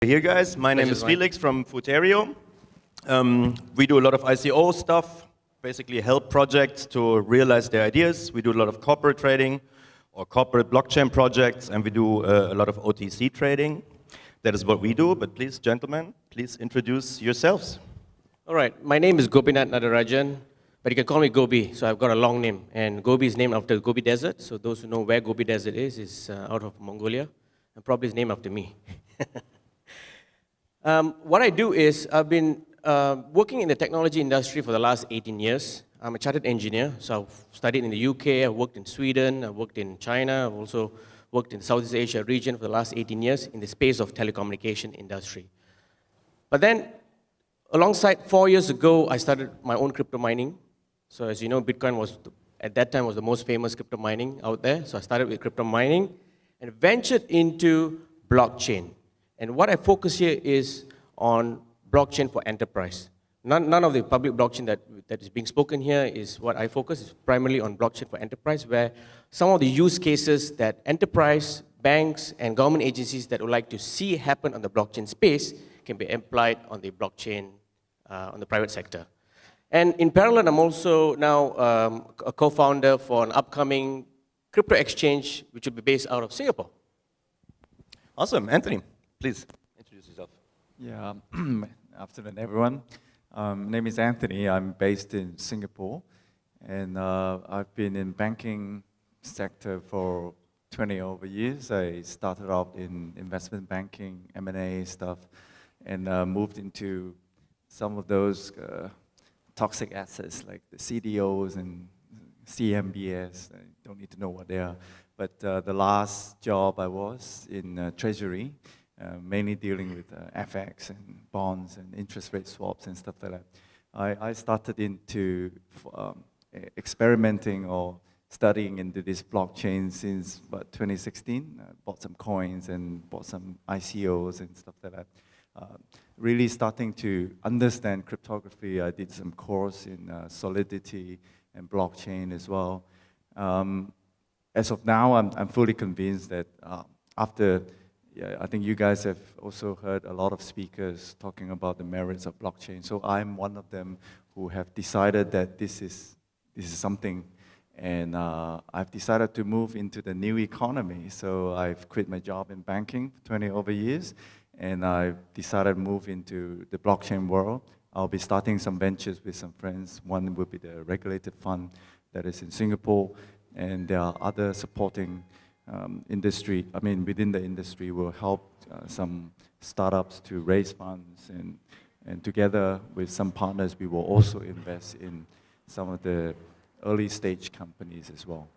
Here, guys. My name is Felix from Futerio. We do a lot of ICO stuff, basically help projects to realize their ideas. We do a lot of corporate trading or corporate blockchain projects, and we do a lot of OTC trading. That is what we do, but please, gentlemen, please introduce yourselves. All right, my name is Gopinath Nadarajan, but you can call me Gobi, so I've got a long name. And Gobi is named after Gobi Desert, so those who know where Gobi Desert is out of Mongolia, and probably is named after me. What I do is, I've been working in the technology industry for the last 18 years. I'm a chartered engineer, so I've studied in the UK, I've worked in Sweden, I've worked in China, I've also worked in Southeast Asia region for the last 18 years in the space of telecommunication industry. But then, alongside 4 years ago, I started my own crypto mining. So as you know, Bitcoin was, at that time, was the most famous crypto mining out there. So I started with crypto mining and ventured into blockchain. And what I focus here is on blockchain for enterprise. None of the public blockchain that is being spoken here is what I focus. It's primarily on blockchain for enterprise, where some of the use cases that enterprise, banks, and government agencies that would like to see happen on the blockchain space can be applied on the blockchain, on the private sector. And in parallel, I'm also now a co-founder for an upcoming crypto exchange, which will be based out of Singapore. Awesome. Anthony, please introduce yourself. Yeah, afternoon, everyone. Name is Anthony. I'm based in Singapore, and I've been in banking sector for 20 over years. I started out in investment banking, M&A stuff, and moved into some of those toxic assets like the CDOs and CMBS. I don't need to know what they are. But the last job I was in Treasury, mainly dealing with FX and bonds and interest rate swaps and stuff like that. I started into experimenting or studying into this blockchain since about 2016. Bought some coins and bought some ICOs and stuff like that. Really starting to understand cryptography. I did some course in Solidity and blockchain as well. As of now, I'm fully convinced that after, I think you guys have also heard a lot of speakers talking about the merits of blockchain. So I'm one of them who have decided that this is something, and I've decided to move into the new economy. So I've quit my job in banking for 20 over years, and I've decided to move into the blockchain world. I'll be starting some ventures with some friends. One will be the regulated fund that is in Singapore, and there are other supporting industry. I mean, within the industry, will help some startups to raise funds, and together with some partners, we will also invest in some of the early stage companies as well.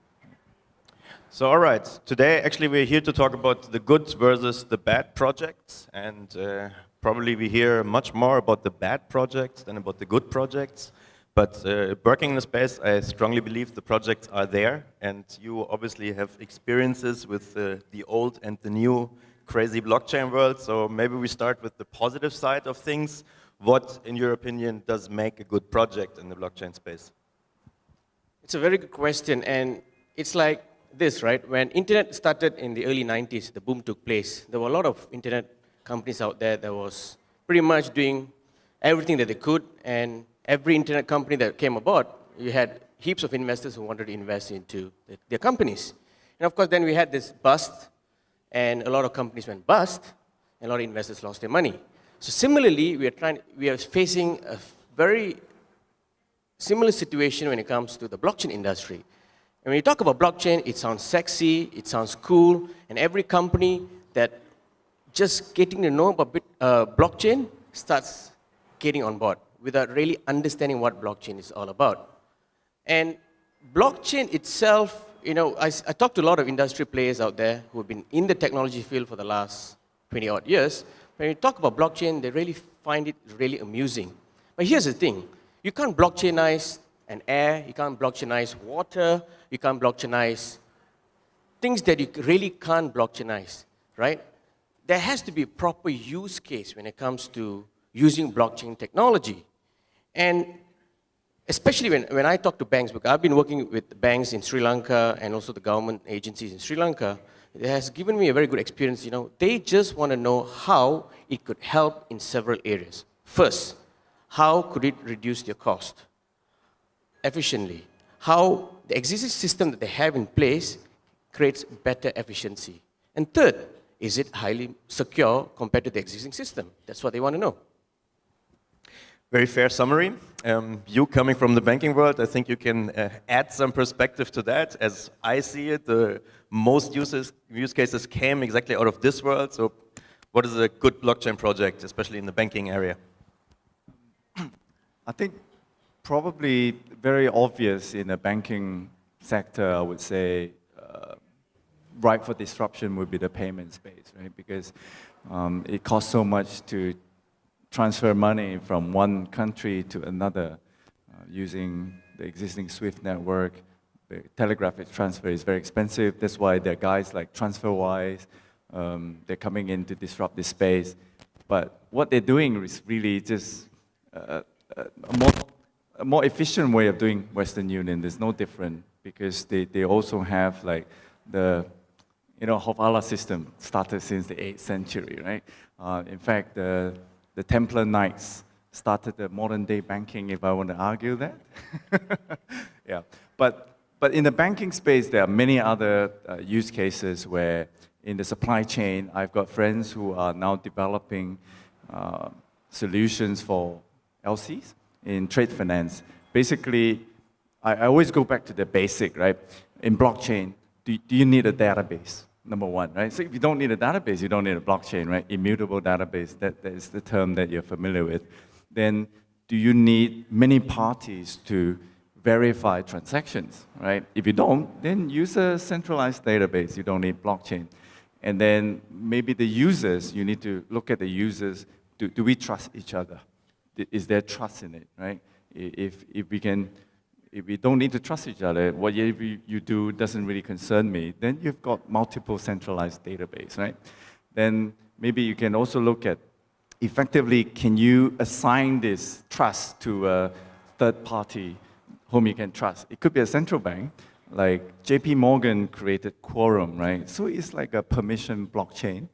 So, all right, today actually we're here to talk about the good versus the bad projects, and probably we hear much more about the bad projects than about the good projects. But working in the space, I strongly believe the projects are there, and you obviously have experiences with the old and the new crazy blockchain world. So maybe we start with the positive side of things. What, in your opinion, does make a good project in the blockchain space? It's a very good question, and it's like this, right? When internet started in the early 90s, the boom took place. There were a lot of internet companies out there that was pretty much doing everything that they could, and every internet company that came aboard, you had heaps of investors who wanted to invest into their companies. And of course, then we had this bust, and a lot of companies went bust, and a lot of investors lost their money. So similarly, we are facing a very similar situation when it comes to the blockchain industry. And when you talk about blockchain, it sounds sexy, it sounds cool, and every company that just getting to know about blockchain starts getting on board without really understanding what blockchain is all about. And blockchain itself, you know, I talked to a lot of industry players out there who have been in the technology field for the last 20 odd years. When you talk about blockchain, they really find it really amusing. But here's the thing, you can't blockchainize an air, you can't blockchainize water, you can't blockchainize things that you really can't blockchainize, right? There has to be a proper use case when it comes to using blockchain technology. And especially when I talk to banks, because I've been working with banks in Sri Lanka and also the government agencies in Sri Lanka, it has given me a very good experience. You know, they just want to know how it could help in several areas. First, how could it reduce their cost efficiently? How the existing system that they have in place creates better efficiency. And third, is it highly secure compared to the existing system? That's what they want to know. Very fair summary. You coming from the banking world, I think you can add some perspective to that. As I see it, the most use cases came exactly out of this world. So what is a good blockchain project, especially in the banking area? I think probably very obvious in the banking sector, I would say, ripe for disruption would be the payment space, right? Because it costs so much to transfer money from one country to another using the existing SWIFT network. The telegraphic transfer is very expensive. That's why there are guys like TransferWise. They're coming in to disrupt this space. But what they're doing is really just a more efficient way of doing Western Union. There's no different because they also have like the Hawala system started since the 8th century, right? In fact, the Templar Knights started the modern day banking, if I want to argue that. Yeah, but in the banking space, there are many other use cases where in the supply chain, I've got friends who are now developing solutions for LCs in trade finance. Basically, I always go back to the basic, right? In blockchain, do you need a database? Number one, right? So if you don't need a database, you don't need a blockchain, right? Immutable database, that is the term that you're familiar with. Then do you need many parties to verify transactions, right? If you don't, then use a centralized database. You don't need blockchain. And then maybe the users, you need to look at the users. Do we trust each other? Is there trust in it, right? If we don't need to trust each other, whatever you do doesn't really concern me, then you've got multiple centralized database, right? Then maybe you can also look at, effectively, can you assign this trust to a third party whom you can trust? It could be a central bank, like JP Morgan created Quorum, right? So it's like a permission blockchain.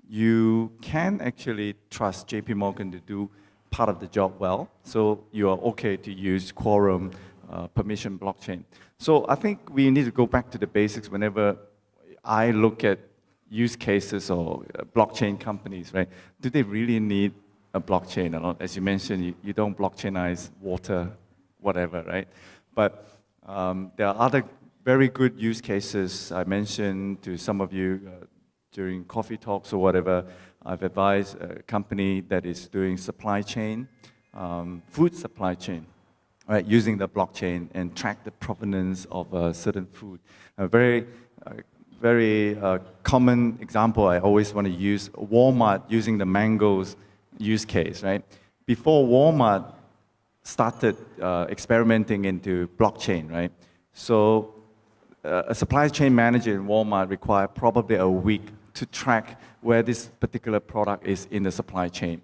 You can actually trust JP Morgan to do part of the job well, so you are okay to use Quorum permission blockchain. So I think we need to go back to the basics whenever I look at use cases or blockchain companies, right? Do they really need a blockchain or not? As you mentioned, you don't blockchainize water, whatever, right? But there are other very good use cases I mentioned to some of you during coffee talks or whatever. I've advised a company that is doing supply chain, food supply chain, right, using the blockchain and track the provenance of a certain food. A very common example I always want to use, Walmart using the mangoes use case, right? Before Walmart started experimenting into blockchain, right? So a supply chain manager in Walmart required probably a week to track where this particular product is in the supply chain.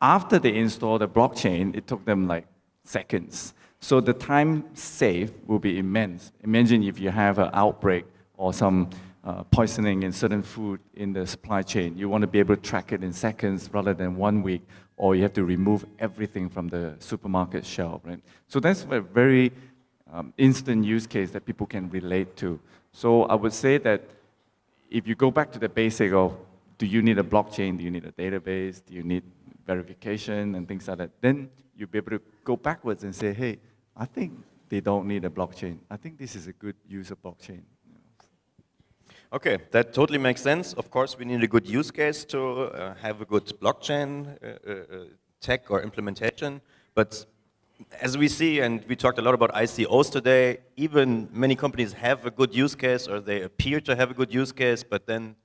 After they installed the blockchain, it took them like seconds. So the time saved will be immense. Imagine if you have an outbreak or some poisoning in certain food in the supply chain. You want to be able to track it in seconds rather than 1 week, or you have to remove everything from the supermarket shelf, right? So that's a very instant use case that people can relate to. So I would say that if you go back to the basic of, do you need a blockchain, do you need a database, do you need verification and things like that, then you'll be able to go backwards and say, hey, I think they don't need a blockchain. I think this is a good use of blockchain. Okay, that totally makes sense. Of course, we need a good use case to have a good blockchain tech or implementation. But as we see, and we talked a lot about ICOs today, even many companies have a good use case, or they appear to have a good use case, but then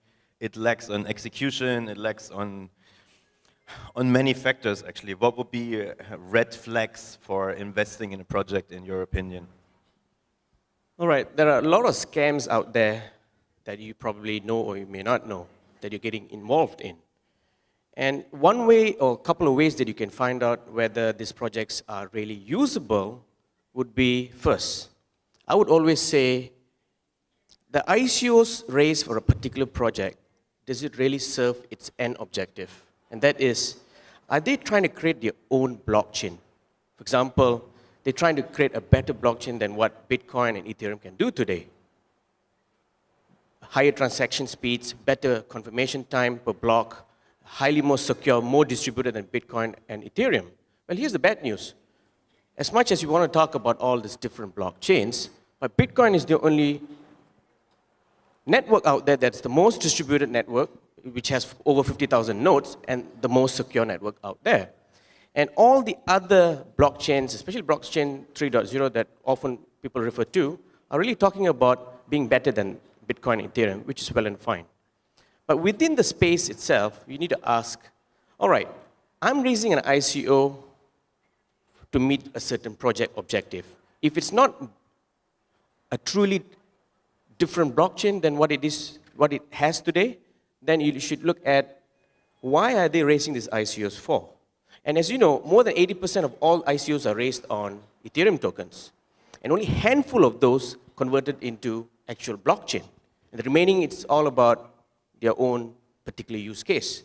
it lacks on execution, it lacks on many factors, actually. What would be red flags for investing in a project, in your opinion? All right, there are a lot of scams out there that you probably know or you may not know that you're getting involved in. And one way or a couple of ways that you can find out whether these projects are really usable would be, first, I would always say the ICOs raised for a particular project, does it really serve its end objective? And that is, are they trying to create their own blockchain? For example, they're trying to create a better blockchain than what Bitcoin and Ethereum can do today. Higher transaction speeds, better confirmation time per block, highly more secure, more distributed than Bitcoin and Ethereum. Well, here's the bad news. As much as you want to talk about all these different blockchains, but Bitcoin is the only network out there that's the most distributed network, which has over 50,000 nodes, and the most secure network out there. And all the other blockchains, especially blockchain 3.0 that often people refer to, are really talking about being better than Bitcoin and Ethereum, which is well and fine. But within the space itself, you need to ask, all right, I'm raising an ICO to meet a certain project objective. If it's not a truly different blockchain than what it has today, then you should look at why are they raising these ICOs for? And as you know, more than 80% of all ICOs are raised on Ethereum tokens. And only a handful of those converted into actual blockchain. And the remaining, it's all about their own particular use case.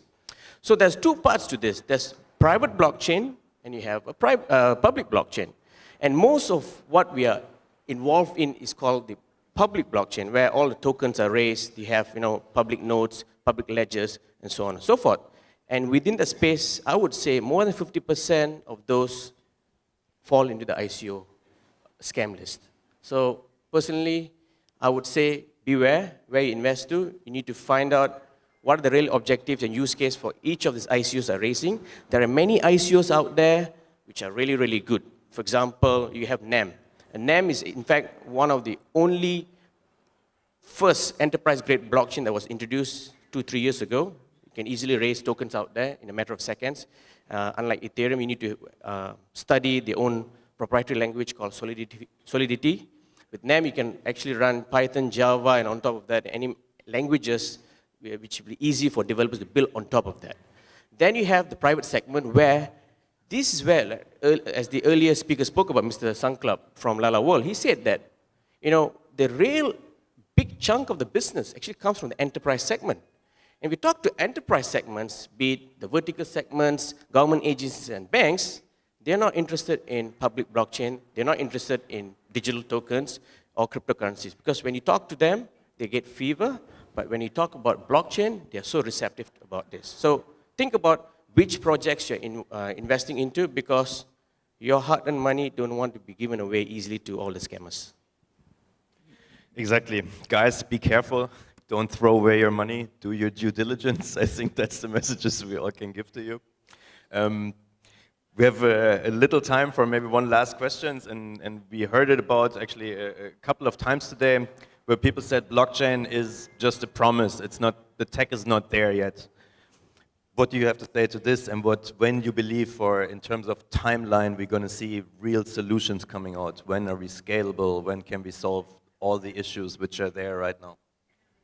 So there's two parts to this. There's private blockchain, and you have a public blockchain. And most of what we are involved in is called the public blockchain, where all the tokens are raised. You have public nodes, public ledgers, and so on and so forth. And within the space, I would say more than 50% of those fall into the ICO scam list. So personally, I would say beware where you invest to. You need to find out what are the real objectives and use case for each of these ICOs are raising. There are many ICOs out there which are really, really good. For example, you have NAM. And NAM is, in fact, one of the only first enterprise-grade blockchain that was introduced 2-3 years ago. You can easily raise tokens out there in a matter of seconds. Unlike Ethereum, you need to study their own proprietary language called Solidity. With NAM, you can actually run Python, Java, and on top of that, any languages which will be easy for developers to build on top of that. Then you have the private segment where this is where, as the earlier speaker spoke about, Mr. Sangklap from Lala World, he said that, the real big chunk of the business actually comes from the enterprise segment. And we talk to enterprise segments, be it the vertical segments, government agencies, and banks, they're not interested in public blockchain. They're not interested in digital tokens or cryptocurrencies. Because when you talk to them, they get fever. But when you talk about blockchain, they're so receptive about this. So think about which projects you're investing into, because your hard-earned money don't want to be given away easily to all the scammers. Exactly. Guys, be careful. Don't throw away your money. Do your due diligence. I think that's the messages we all can give to you. We have a little time for maybe one last question, and we heard it about actually a couple of times today, where people said blockchain is just a promise. It's not, the tech is not there yet. What do you have to say to this, and when you believe in terms of timeline, we're going to see real solutions coming out? When are we scalable? When can we solve all the issues which are there right now?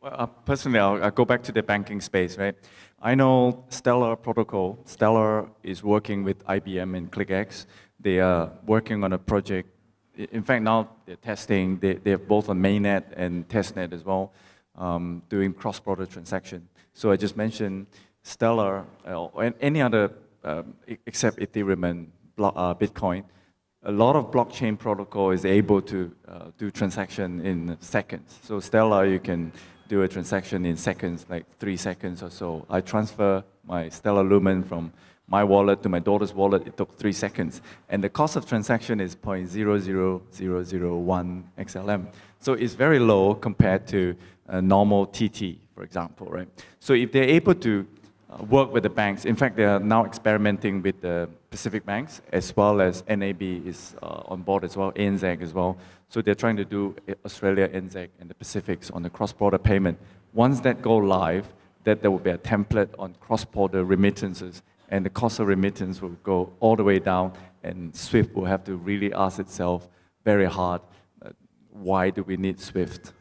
Well, personally, I'll go back to the banking space, right? I know Stellar Protocol. Stellar is working with IBM and ClickX. They are working on a project. In fact, now they're testing. They're both on mainnet and testnet as well, doing cross-border transaction. So I just mentioned Stellar and any other except Ethereum and Bitcoin. A lot of blockchain protocol is able to do transaction in seconds. So Stellar, you can do a transaction in seconds, like 3 seconds or so. I transfer my Stellar Lumen from my wallet to my daughter's wallet. It took 3 seconds. And the cost of transaction is 0.00001 XLM. So it's very low compared to a normal TT, for example, right? So if they're able to work with the banks, in fact, they are now experimenting with the Pacific banks, as well as NAB is on board as well, ANZ as well. So they're trying to do Australia, NZ, and the Pacifics on the cross-border payment. Once that go live, that there will be a template on cross-border remittances, and the cost of remittance will go all the way down, and SWIFT will have to really ask itself very hard, why do we need SWIFT?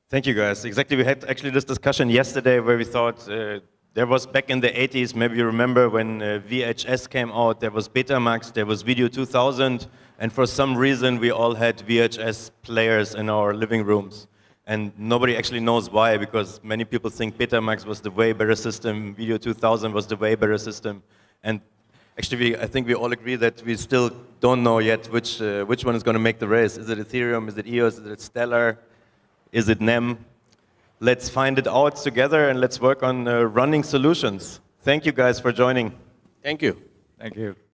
Thank you, guys. Exactly, we had actually this discussion yesterday where we thought There was back in the 80s, maybe you remember when VHS came out, there was Betamax, there was Video 2000, and for some reason we all had VHS players in our living rooms. And nobody actually knows why, because many people think Betamax was the way better system, Video 2000 was the way better system. And actually, I think we all agree that we still don't know yet which one is going to make the race. Is it Ethereum, is it EOS, is it Stellar, is it NEM? Let's find it out together and let's work on running solutions. Thank you guys for joining. Thank you. Thank you.